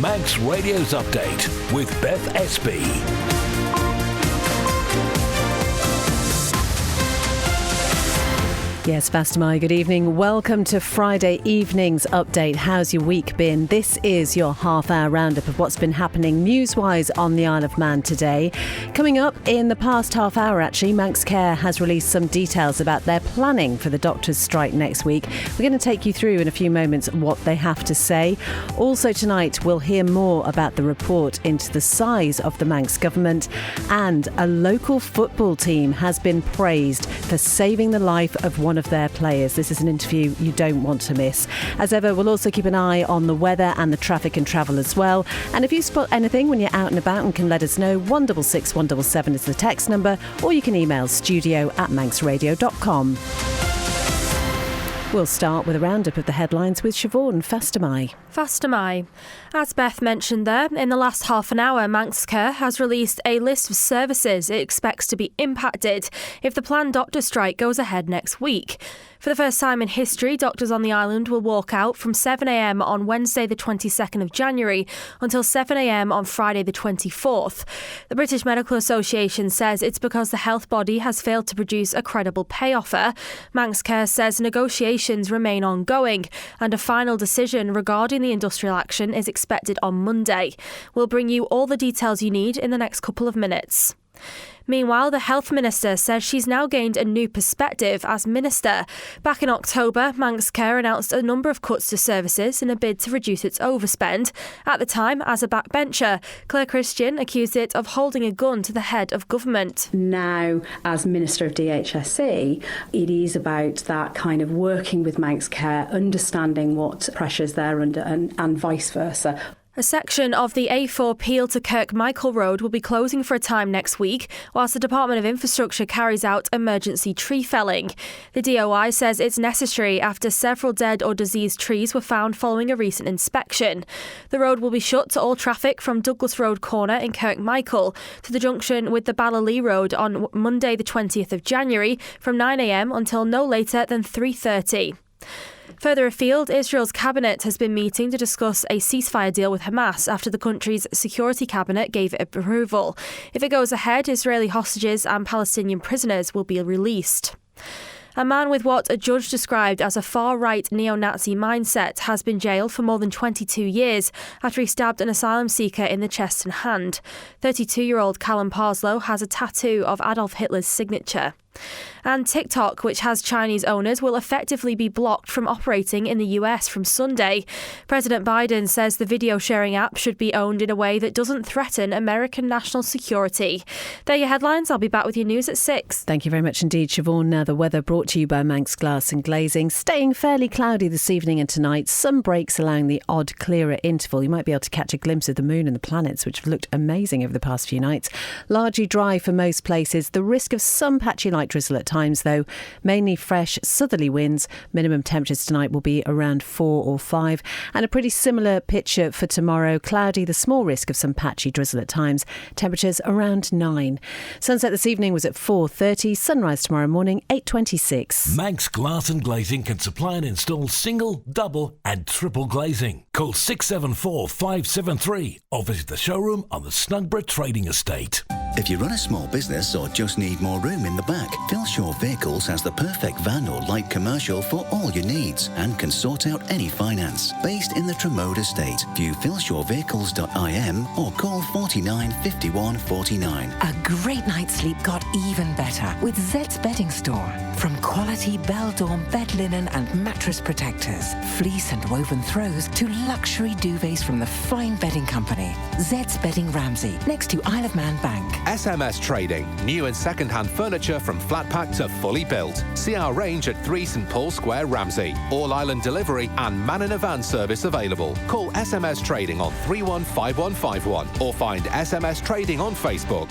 Manx Radio's Update with Beth Espy. Yes, Fastamai, good evening. Welcome to Friday evening's update. How's your week been? This is your half-hour roundup of what's been happening news-wise on the Isle of Man today. Coming up in the past half hour, actually, Manx Care has released some details about their planning for the doctors' strike next week. We're going to take you through in a few moments what they have to say. Also tonight, we'll hear more about the report into the size of the Manx government, and a local football team has been praised for saving the life of one of their players. This is an interview you don't want to miss. As ever, we'll also keep an eye on the weather and the traffic and travel as well. And if you spot anything when you're out and about and can let us know, 166 177 is the text number, or you can email studio@manxradio.com. We'll start with a roundup of the headlines with Siobhan Fastamai. Fastamai. As Beth mentioned there, in the last half an hour, Manx Care has released a list of services it expects to be impacted if the planned doctor strike goes ahead next week. For the first time in history, doctors on the island will walk out from 7 a.m. on Wednesday the 22nd of January until 7 a.m. on Friday the 24th. The British Medical Association says it's because the health body has failed to produce a credible pay offer. Manx Care says negotiations remain ongoing and a final decision regarding the industrial action is expected on Monday. We'll bring you all the details you need in the next couple of minutes. Meanwhile, the Health Minister says she's now gained a new perspective as Minister. Back in October, Manx Care announced a number of cuts to services in a bid to reduce its overspend. At the time, as a backbencher, Claire Christian accused it of holding a gun to the head of government. Now, as Minister of DHSE, it is about that kind of working with Manx Care, understanding what pressures they're under and vice versa. A section of the A4 Peel to Kirkmichael Road will be closing for a time next week, whilst the Department of Infrastructure carries out emergency tree felling. The DOI says it's necessary after several dead or diseased trees were found following a recent inspection. The road will be shut to all traffic from Douglas Road Corner in Kirkmichael to the junction with the Ballaleigh Road on Monday the 20th of January from 9 a.m. until no later than 3:30. Further afield, Israel's cabinet has been meeting to discuss a ceasefire deal with Hamas after the country's security cabinet gave it approval. If it goes ahead, Israeli hostages and Palestinian prisoners will be released. A man with what a judge described as a far-right neo-Nazi mindset has been jailed for more than 22 years after he stabbed an asylum seeker in the chest and hand. 32-year-old Callum Parslow has a tattoo of Adolf Hitler's signature. And TikTok, which has Chinese owners, will effectively be blocked from operating in the US from Sunday. President Biden says the video sharing app should be owned in a way that doesn't threaten American national security. They're your headlines. I'll be back with your news at 6. Thank you very much indeed, Siobhan. Now the weather brought to you by Manx Glass and Glazing. Staying fairly cloudy this evening and tonight. Some breaks allowing the odd clearer interval. You might be able to catch a glimpse of the moon and the planets, which have looked amazing over the past few nights. Largely dry for most places. The risk of some patchy light drizzle at times, though. Mainly fresh southerly winds. Minimum temperatures tonight will be around 4 or 5. And a pretty similar picture for tomorrow. Cloudy, the small risk of some patchy drizzle at times. Temperatures around 9. Sunset this evening was at 4:30. Sunrise tomorrow morning, 8:26. Manx Glass and Glazing can supply and install single, double and triple glazing. Call 674 573 or visit the showroom on the Snugborough Trading Estate. If you run a small business or just need more room in the back, Philshaw Vehicles has the perfect van or light commercial for all your needs and can sort out any finance. Based in the Tremode Estate, view philshawvehicles.im or call 49 51 49. A great night's sleep got even better with Zed's Bedding Store. From quality Beldorm bed linen and mattress protectors, fleece and woven throws to luxury duvets from the fine bedding company. Zed's Bedding Ramsey, next to Isle of Man Bank. SMS Trading. New and second-hand furniture from flat pack to fully built. See our range at 3 St Paul Square, Ramsey. All-island delivery and man-in-a-van service available. Call SMS Trading on 315151 or find SMS Trading on Facebook.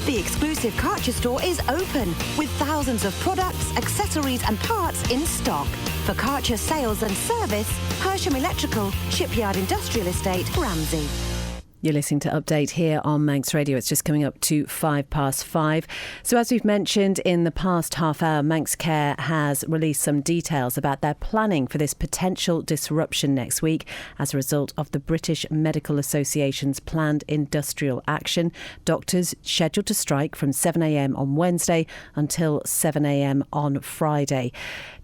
The exclusive Karcher store is open with thousands of products, accessories and parts in stock. For Karcher sales and service, Hersham Electrical, Shipyard Industrial Estate, Ramsey. You're listening to Update here on Manx Radio. It's just coming up to 5:05. So as we've mentioned in the past half hour, Manx Care has released some details about their planning for this potential disruption next week as a result of the British Medical Association's planned industrial action. Doctors scheduled to strike from 7 a.m. on Wednesday until 7 a.m. on Friday.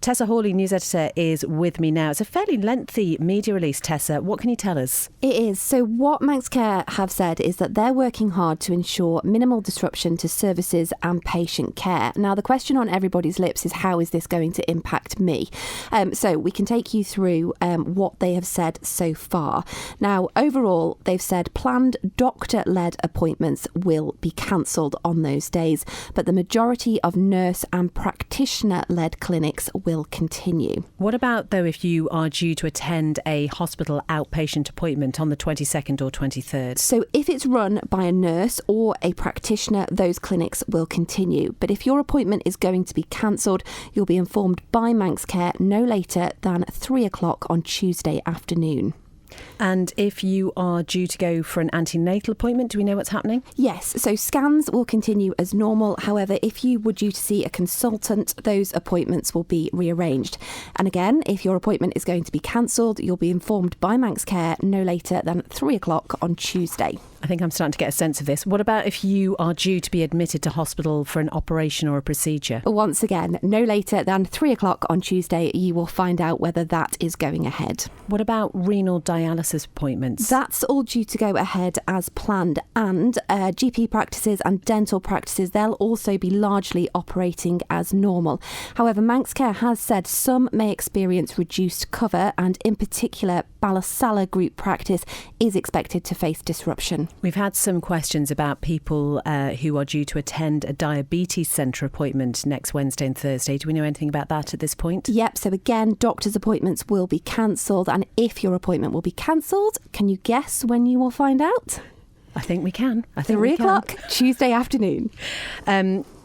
Tessa Hawley, news editor, is with me now. It's a fairly lengthy media release, Tessa. What can you tell us? It is. So what Manx Care have said is that they're working hard to ensure minimal disruption to services and patient care. Now, the question on everybody's lips is, how is this going to impact me? So we can take you through what they have said so far. Now, overall, they've said planned doctor-led appointments will be cancelled on those days, but the majority of nurse and practitioner-led clinics will continue. What about, though, if you are due to attend a hospital outpatient appointment on the 22nd or 23rd? So if it's run by a nurse or a practitioner, those clinics will continue. But if your appointment is going to be cancelled, you'll be informed by Manx Care no later than 3 o'clock on Tuesday afternoon. And if you are due to go for an antenatal appointment, do we know what's happening? Yes, so scans will continue as normal. However, if you were due to see a consultant, those appointments will be rearranged. And again, if your appointment is going to be cancelled, you'll be informed by Manx Care no later than 3 o'clock on Tuesday. I think I'm starting to get a sense of this. What about if you are due to be admitted to hospital for an operation or a procedure? Once again, no later than 3 o'clock on Tuesday, you will find out whether that is going ahead. What about renal dialysis appointments? That's all due to go ahead as planned, and GP practices and dental practices, they'll also be largely operating as normal. However, Manx Care has said some may experience reduced cover, and in particular, Ballasalla Group practice is expected to face disruption. We've had some questions about people who are due to attend a diabetes centre appointment next Wednesday and Thursday. Do we know anything about that at this point? Yep, so again, doctors' appointments will be cancelled, and if your appointment will be cancelled, can you guess when you will find out? I think we can. 3 o'clock, Tuesday afternoon.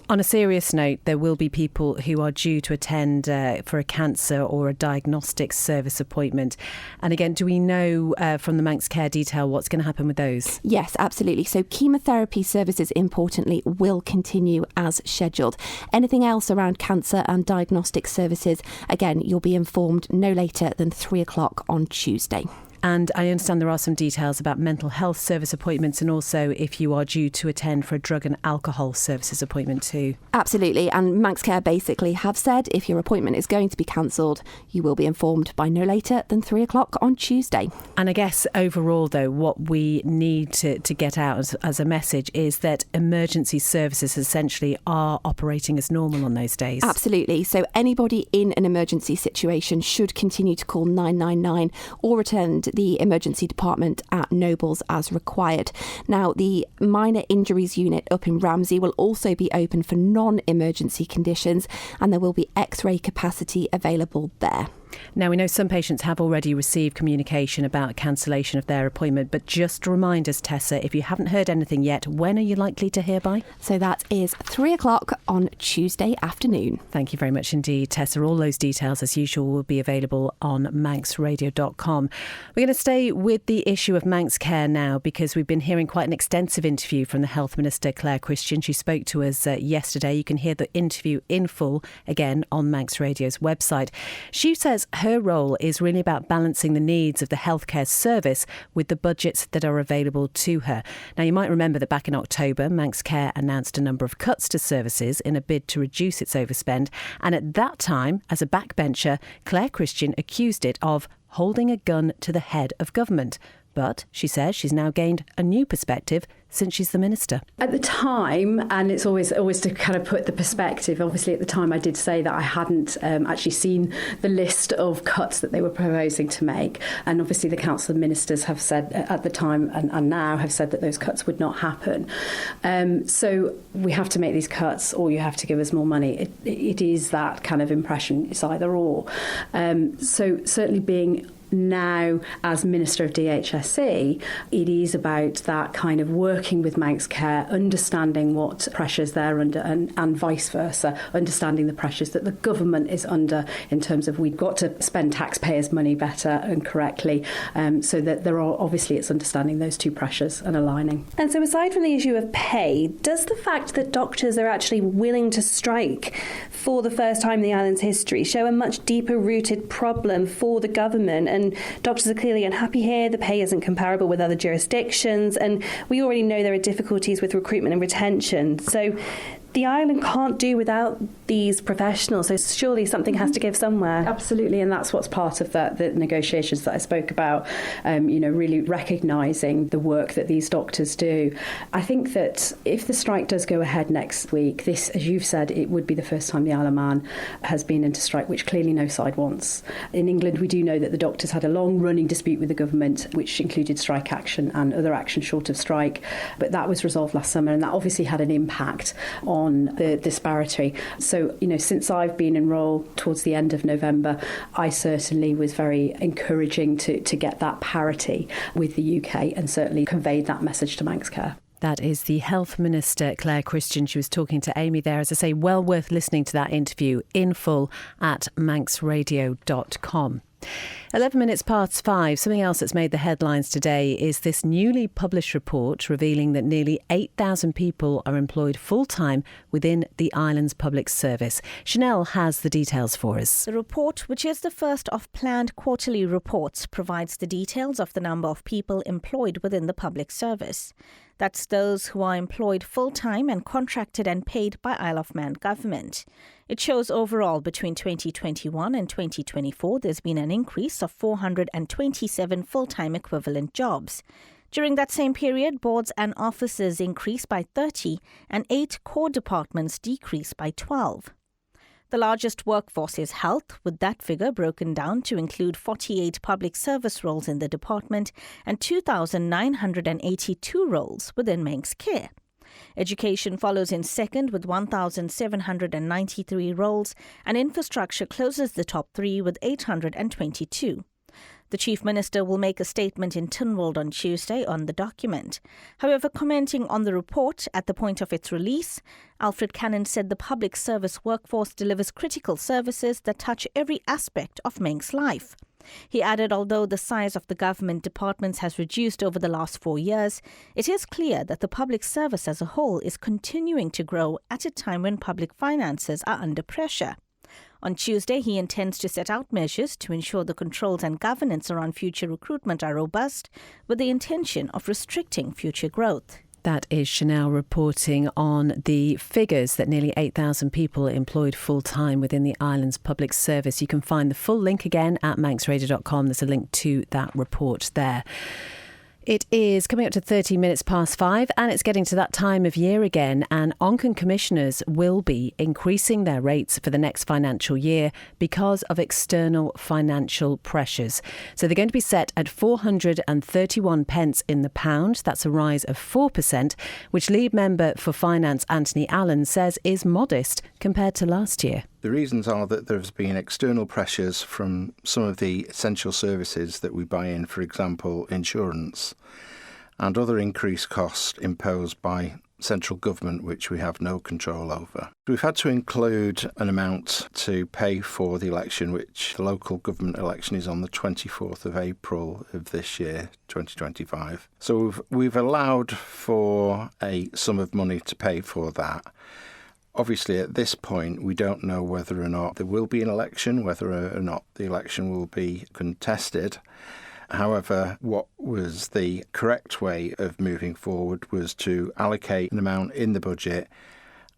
On a serious note, there will be people who are due to attend for a cancer or a diagnostic service appointment. And again, do we know from the Manx Care detail what's going to happen with those? Yes, absolutely. So chemotherapy services, importantly, will continue as scheduled. Anything else around cancer and diagnostic services, again, you'll be informed no later than 3 o'clock on Tuesday. And I understand there are some details about mental health service appointments, and also if you are due to attend for a drug and alcohol services appointment too. Absolutely. And Manx Care basically have said if your appointment is going to be cancelled, you will be informed by no later than 3 o'clock on Tuesday. And I guess overall, though, what we need to get out as a message is that emergency services essentially are operating as normal on those days. Absolutely. So anybody in an emergency situation should continue to call 999 or attend the emergency department at Nobles as required. Now, the minor injuries unit up in Ramsey will also be open for non-emergency conditions, and there will be X-ray capacity available there. Now, we know some patients have already received communication about cancellation of their appointment, but just remind us, Tessa, if you haven't heard anything yet, when are you likely to hear by? So that is 3 o'clock on Tuesday afternoon. Thank you very much indeed, Tessa. All those details, as usual, will be available on manxradio.com. We're going to stay with the issue of Manx Care now, because we've been hearing quite an extensive interview from the Health Minister, Claire Christian. She spoke to us yesterday. You can hear the interview in full again on Manx Radio's website. She says her role is really about balancing the needs of the healthcare service with the budgets that are available to her. Now, you might remember that back in October, Manx Care announced a number of cuts to services in a bid to reduce its overspend. And at that time, as a backbencher, Claire Christian accused it of holding a gun to the head of government. But she says she's now gained a new perspective since she's the minister. At the time, and it's always to kind of put the perspective, obviously at the time I did say that I hadn't actually seen the list of cuts that they were proposing to make. And obviously the Council of Ministers have said at the time and now have said that those cuts would not happen. So we have to make these cuts or you have to give us more money. It is that kind of impression. It's either or. So certainly being now, as Minister of DHSE, it is about that kind of working with Manx Care, understanding what pressures they're under and vice versa, understanding the pressures that the government is under in terms of we've got to spend taxpayers' money better and correctly, so that there are, obviously it's understanding those two pressures and aligning. And so aside from the issue of pay, does the fact that doctors are actually willing to strike for the first time in the island's history show a much deeper rooted problem for the government? And doctors are clearly unhappy here. The pay isn't comparable with other jurisdictions, and we already know there are difficulties with recruitment and retention. So the island can't do without these professionals, so surely something has to give somewhere. Absolutely, and that's what's part of the negotiations that I spoke about, really recognising the work that these doctors do. I think that if the strike does go ahead next week, this, as you've said, it would be the first time the Isle of Man has been into strike, which clearly no side wants. In England, we do know that the doctors had a long-running dispute with the government, which included strike action and other action short of strike, but that was resolved last summer, and that obviously had an impact on the disparity. So, since I've been enrolled towards the end of November, I certainly was very encouraging to get that parity with the UK and certainly conveyed that message to Manx Care. That is the Health Minister, Claire Christian. She was talking to Amy there. As I say, well worth listening to that interview in full at manxradio.com. 11 minutes past 5. Something else that's made the headlines today is this newly published report revealing that nearly 8,000 people are employed full-time within the island's public service. Chanel has the details for us. The report, which is the first of planned quarterly reports, provides the details of the number of people employed within the public service. That's those who are employed full-time and contracted and paid by Isle of Man government. It shows overall between 2021 and 2024 there's been an increase of 427 full-time equivalent jobs. During that same period, boards and offices increased by 30 and 8 core departments decreased by 12. The largest workforce is health, with that figure broken down to include 48 public service roles in the department and 2,982 roles within Manx Care. Education follows in second with 1,793 roles, and infrastructure closes the top three with 822. The Chief Minister will make a statement in Tynwald on Tuesday on the document. However, commenting on the report at the point of its release, Alfred Cannon said the public service workforce delivers critical services that touch every aspect of Manx life. He added, although the size of the government departments has reduced over the last 4 years, it is clear that the public service as a whole is continuing to grow at a time when public finances are under pressure. On Tuesday, he intends to set out measures to ensure the controls and governance around future recruitment are robust, with the intention of restricting future growth. That is Chanel reporting on the figures that nearly 8,000 people are employed full-time within the island's public service. You can find the full link again at manxradio.com. There's a link to that report there. It is coming up to 30 minutes past 5, and it's getting to that time of year again, and Oncan commissioners will be increasing their rates for the next financial year because of external financial pressures. So they're going to be set at 431 pence in the pound. That's a rise of 4%, which lead member for Finance Anthony Allen says is modest compared to last year. The reasons are that there has been external pressures from some of the essential services that we buy in, for example, insurance, and other increased costs imposed by central government, which we have no control over. We've had to include an amount to pay for the election, which the local government election is on the 24th of April of this year, 2025. So we've allowed for a sum of money to pay for that. Obviously, at this point, we don't know whether or not there will be an election, whether or not the election will be contested. However, what was the correct way of moving forward was to allocate an amount in the budget,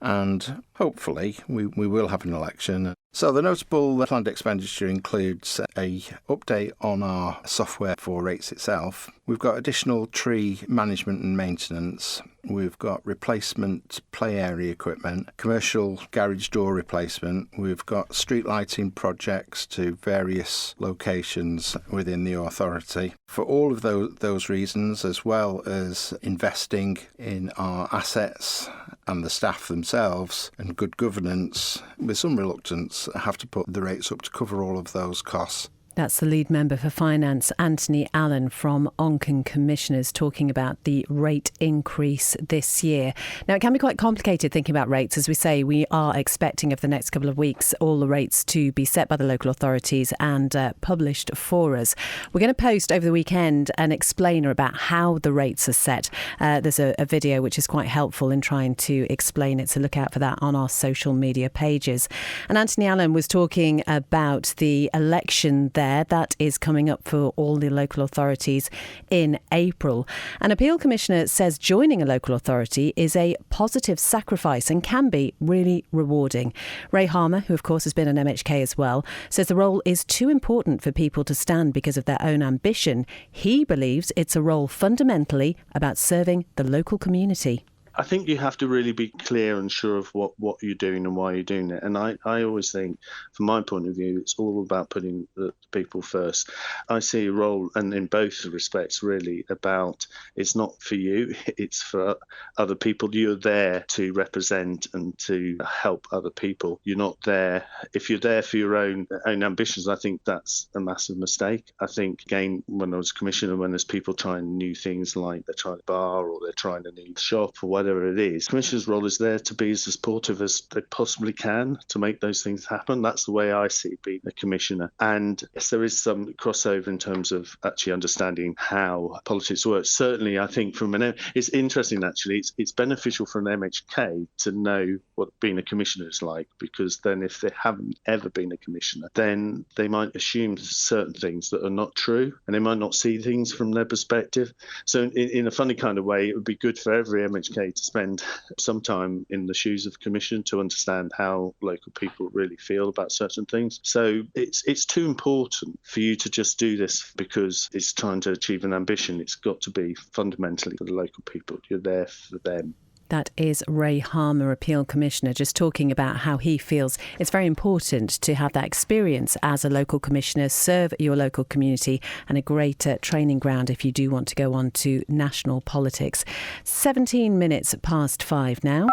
and hopefully we will have an election. So the notable planned expenditure includes a update on our software for rates itself. We've got additional tree management and maintenance. We've got replacement play area equipment, commercial garage door replacement. We've got street lighting projects to various locations within the authority. For all of those reasons, as well as investing in our assets and the staff themselves and good governance, with some reluctance, have to put the rates up to cover all of those costs. That's the lead member for Finance, Anthony Allen from Onken Commissioners, talking about the rate increase this year. Now, it can be quite complicated thinking about rates. As we say, we are expecting over the next couple of weeks all the rates to be set by the local authorities and published for us. We're going to post over the weekend an explainer about how the rates are set. There's a video which is quite helpful in trying to explain it, so look out for that on our social media pages. And Anthony Allen was talking about the election there. That is coming up for all the local authorities in April. An appeal commissioner says joining a local authority is a positive sacrifice and can be really rewarding. Ray Harmer, who of course has been an MHK as well, says the role is too important for people to stand because of their own ambition. He believes it's a role fundamentally about serving the local community. I think you have to really be clear and sure of what you're doing and why you're doing it. And I always think, from my point of view, it's all about putting the people first. I see a role, and in both respects, really, about it's not for you, it's for other people. You're there to represent and to help other people. You're not there, if you're there for your own ambitions, I think that's a massive mistake. I think, again, when I was commissioner, when there's people trying new things, like they're trying a bar or they're trying a new shop or whatever it is, Commissioner's role is there to be as supportive as they possibly can to make those things happen. That's the way I see being a commissioner. And yes, there is some crossover in terms of actually understanding how politics works. Certainly, I think it's interesting actually, it's beneficial for an MHK to know what being a commissioner is like, because then if they haven't ever been a commissioner, then they might assume certain things that are not true, and they might not see things from their perspective. So in a funny kind of way, it would be good for every MHK to spend some time in the shoes of commission to understand how local people really feel about certain things. So it's too important for you to just do this because it's trying to achieve an ambition. It's got to be fundamentally for the local people. You're there for them. That is Ray Harmer, Appeal Commissioner, just talking about how he feels it's very important to have that experience as a local commissioner, serve your local community, and a great training ground if you do want to go on to national politics. 17 minutes past 5 now.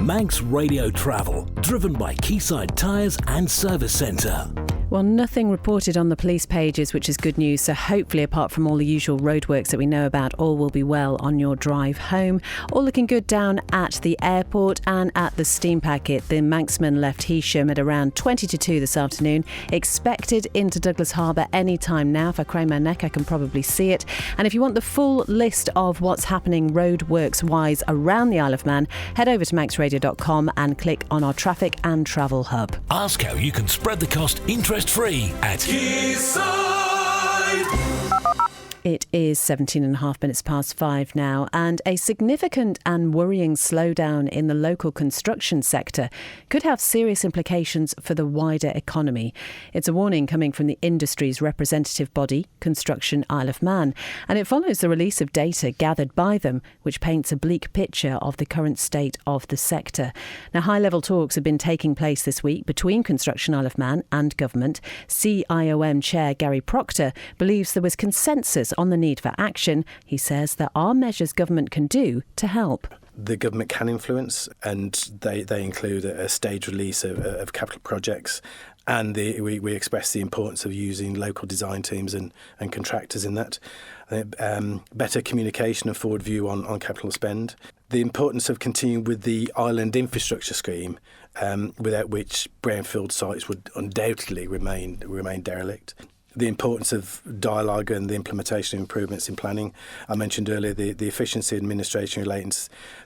Manx Radio Travel, driven by Quayside Tyres and Service Centre. Well, nothing reported on the police pages, which is good news. So hopefully, apart from all the usual roadworks that we know about, all will be well on your drive home. All looking good down at the airport and at the steam packet. The Manxman left Heysham at around 20 to 2 this afternoon. Expected into Douglas Harbour any time now. If I crane my neck, I can probably see it. And if you want the full list of what's happening roadworks-wise around the Isle of Man, head over to manxradio.com and click on our traffic and travel hub. Ask how you can spread the cost interest-free at Quayside. It is 17 and a half minutes past 5 now, and a significant and worrying slowdown in the local construction sector could have serious implications for the wider economy. It's a warning coming from the industry's representative body, Construction Isle of Man, and it follows the release of data gathered by them, which paints a bleak picture of the current state of the sector. Now, high-level talks have been taking place this week between Construction Isle of Man and government. CIOM Chair Gary Proctor believes there was consensus on the need for action. He says there are measures government can do to help. The government can influence, and they include a staged release of capital projects, and we express the importance of using local design teams and contractors in that. Better communication and forward view on capital spend. The importance of continuing with the island infrastructure scheme, without which brownfield sites would undoubtedly remain derelict. The importance of dialogue and the implementation of improvements in planning. I mentioned earlier the efficiency administration relating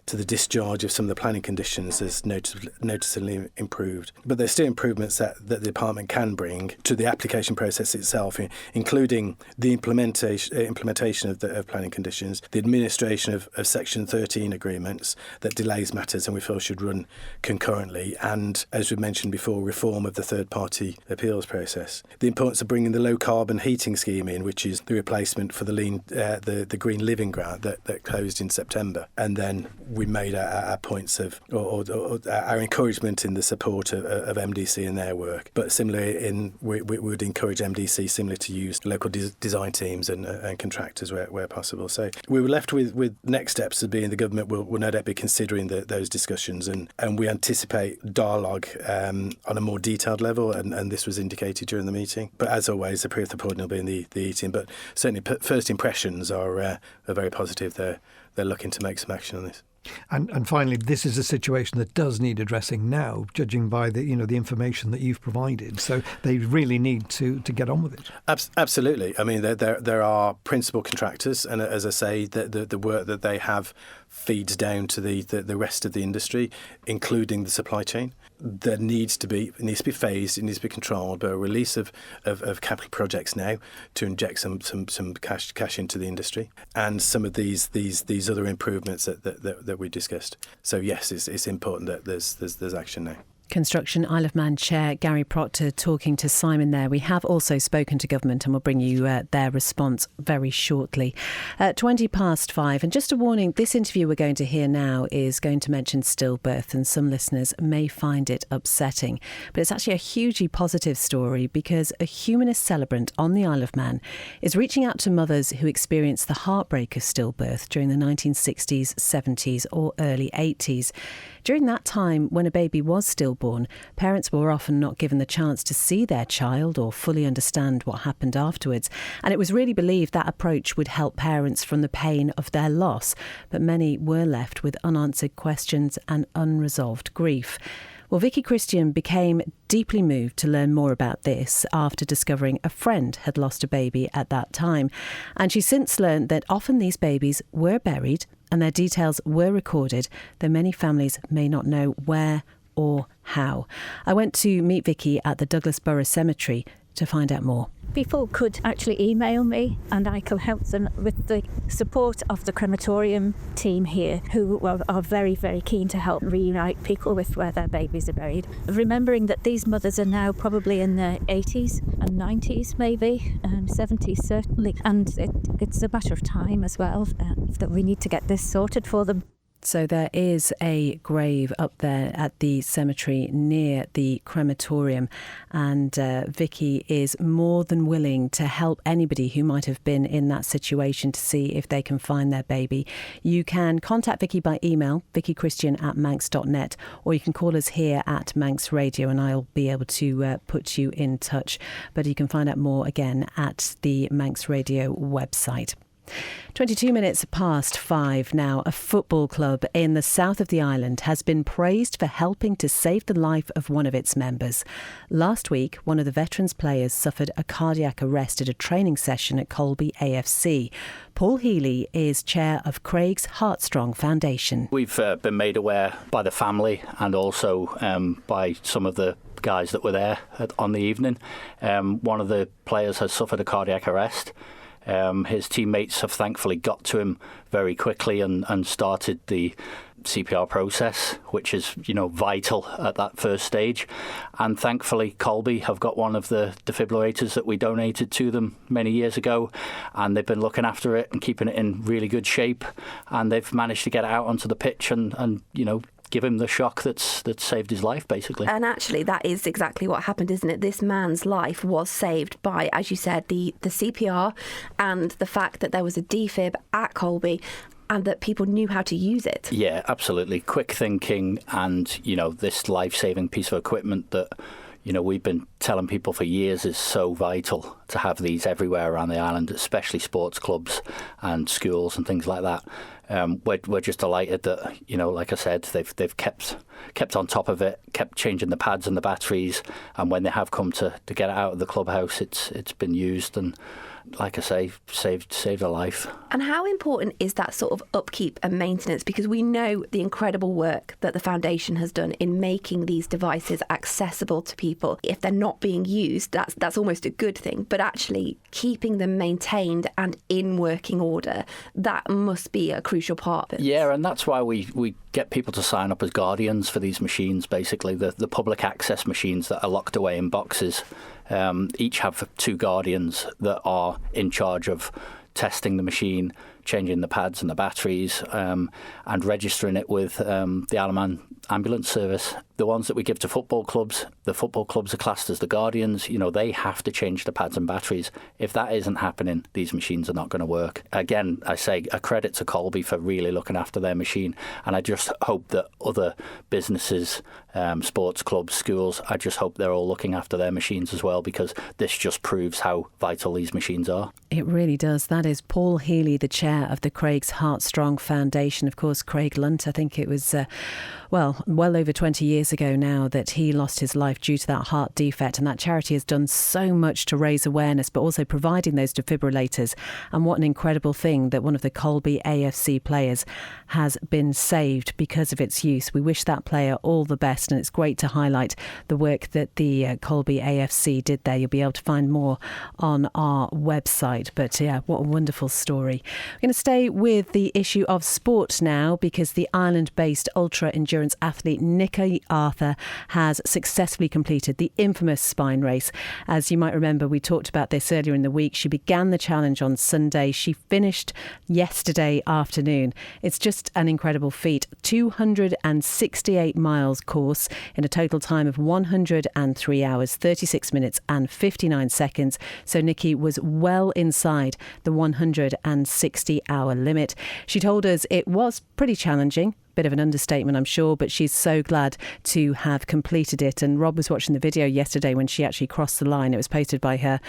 to the discharge of some of the planning conditions has noticeably improved. But there's still improvements that the department can bring to the application process itself, including the implementation of planning conditions, the administration of Section 13 agreements that delays matters and we feel should run concurrently, and, as we mentioned before, reform of the third-party appeals process. The importance of bringing the local carbon heating scheme in, which is the replacement for the Green Living Grant that closed in September. And then we made our points of or our encouragement in the support of MDC in their work. But similarly, we would encourage MDC similarly to use local design teams and contractors where possible. So we were left with next steps of being the government will no doubt be considering those discussions, and we anticipate dialogue on a more detailed level, and this was indicated during the meeting. But as always, the proof of the pudding will be in the eating. But certainly, first impressions are very positive. They're looking to make some action on this. And finally, this is a situation that does need addressing now, judging by the information that you've provided. So they really need to get on with it. Absolutely. I mean, there are principal contractors, and as I say, the work that they have feeds down to the rest of the industry, including the supply chain. It needs to be phased, it needs to be controlled, but a release of capital projects now to inject some cash into the industry, and some of these other improvements that we discussed. So yes, it's important that there's action now. Construction Isle of Man Chair Gary Proctor talking to Simon there. We have also spoken to government and we'll bring you their response very shortly. 5:20. And just a warning, this interview we're going to hear now is going to mention stillbirth, and some listeners may find it upsetting. But it's actually a hugely positive story, because a humanist celebrant on the Isle of Man is reaching out to mothers who experienced the heartbreak of stillbirth during the 1960s, 70s or early 80s. During that time, when a baby was stillborn, parents were often not given the chance to see their child or fully understand what happened afterwards. And it was really believed that approach would help parents from the pain of their loss. But many were left with unanswered questions and unresolved grief. Well, Vicky Christian became deeply moved to learn more about this after discovering a friend had lost a baby at that time. And she's since learned that often these babies were buried and their details were recorded, though many families may not know where or how. I went to meet Vicky at the Douglas Borough Cemetery to find out more. People could actually email me and I can help them with the support of the crematorium team here, who are very, very keen to help reunite people with where their babies are buried. Remembering that these mothers are now probably in their 80s and 90s maybe, 70s certainly, and it's a matter of time as well that we need to get this sorted for them. So there is a grave up there at the cemetery near the crematorium, and Vicky is more than willing to help anybody who might have been in that situation to see if they can find their baby. You can contact Vicky by email, vickychristian@manx.net, or you can call us here at Manx Radio and I'll be able to put you in touch. But you can find out more again at the Manx Radio website. 5:22 now. A football club in the south of the island has been praised for helping to save the life of one of its members. Last week, one of the veterans players suffered a cardiac arrest at a training session at Colby AFC. Paul Healy is chair of Craig's Heartstrong Foundation. We've been made aware by the family and also by some of the guys that were there on the evening. One of the players has suffered a cardiac arrest. His teammates have thankfully got to him very quickly and started the CPR process, which is, vital at that first stage. And thankfully, Colby have got one of the defibrillators that we donated to them many years ago, and they've been looking after it and keeping it in really good shape. And they've managed to get it out onto the pitch and give him the shock that's saved his life, basically. And actually, that is exactly what happened, isn't it? This man's life was saved by, as you said, the CPR and the fact that there was a defib at Colby and that people knew how to use it. Yeah, absolutely. Quick thinking and, this life-saving piece of equipment that, we've been telling people for years is so vital to have these everywhere around the island, especially sports clubs and schools and things like that. We're just delighted that, like I said, they've kept on top of it, kept changing the pads and the batteries, and when they have come to get it out of the clubhouse, it's been used and, like I say, saved a life. And how important is that sort of upkeep and maintenance? Because we know the incredible work that the foundation has done in making these devices accessible to people. If they're not being used, that's almost a good thing. But actually keeping them maintained and in working order, that must be a crucial part of it. Yeah, and that's why we get people to sign up as guardians for these machines, basically, the public access machines that are locked away in boxes. each have 2 guardians that are in charge of testing the machine, changing the pads and the batteries, and registering it with the Isle of Man ambulance service. The ones that we give to football clubs, the football clubs are classed as the guardians. They have to change the pads and batteries. If that isn't happening, these machines are not going to work. Again, I say a credit to Colby for really looking after their machine, and I just hope that other businesses, sports clubs, schools, I just hope they're all looking after their machines as well, because this just proves how vital these machines are. It really does. That is Paul Healy, the chair of the Craig's Heartstrong Foundation. Of course, Craig Lunt, I think it was well over 20 years ago now that he lost his life due to that heart defect, and that charity has done so much to raise awareness, but also providing those defibrillators. And what an incredible thing that one of the Colby AFC players has been saved because of its use. We wish that player all the best, and it's great to highlight the work that the Colby AFC did there. You'll be able to find more on our website. But yeah, what a wonderful story. We're going to stay with the issue of sport now, because the Ireland-based ultra-endurance athlete Nikki Arthur has successfully completed the infamous spine race. As you might remember, we talked about this earlier in the week. She began the challenge on Sunday. She finished yesterday afternoon. It's just an incredible feat. 268 miles course in a total time of 103 hours, 36 minutes and 59 seconds. So Nikki was well inside the 160-hour limit. She told us it was pretty challenging. Bit of an understatement, I'm sure, but she's so glad to have completed it. And Rob was watching the video yesterday when she actually crossed the line. It was posted by her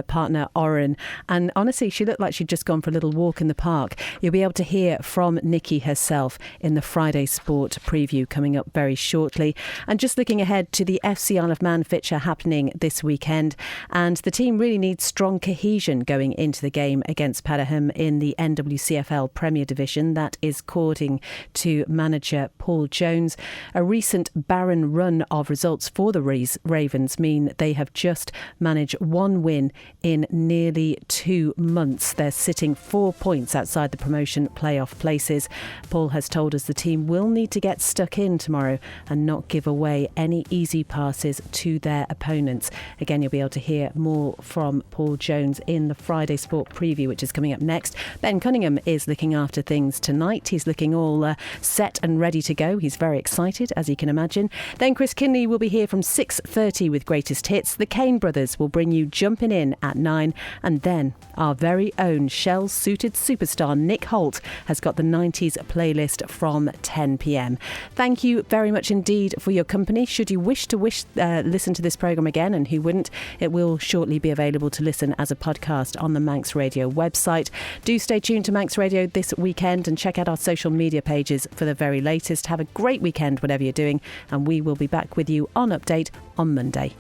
partner Oren, and honestly she looked like she'd just gone for a little walk in the park. You'll be able to hear from Nikki herself in the Friday Sport preview coming up very shortly. And just looking ahead to the FC Isle of Man fixture happening this weekend, and the team really needs strong cohesion going into the game against Padiham in the NWCFL Premier Division. That is according to manager Paul Jones. A recent barren run of results for the Ravens mean they have just managed 1 win in nearly 2 months. They're sitting 4 points outside the promotion playoff places. Paul has told us the team will need to get stuck in tomorrow and not give away any easy passes to their opponents. Again, you'll be able to hear more from Paul Jones in the Friday Sport preview, which is coming up next. Ben Cunningham is looking after things tonight. He's looking all set and ready to go. He's very excited, as you can imagine. Then Chris Kinley will be here from 6:30 with Greatest Hits. The Kane Brothers will bring you Jumping In at 9. And then our very own Shell-suited superstar Nick Holt has got the 90s playlist from 10 p.m. Thank you very much indeed for your company. Should you wish to listen to this programme again, and who wouldn't, it will shortly be available to listen as a podcast on the Manx Radio website. Do stay tuned to Manx Radio this weekend and check out our social media pages for the very latest. Have a great weekend, whatever you're doing, and we will be back with you on Update on Monday.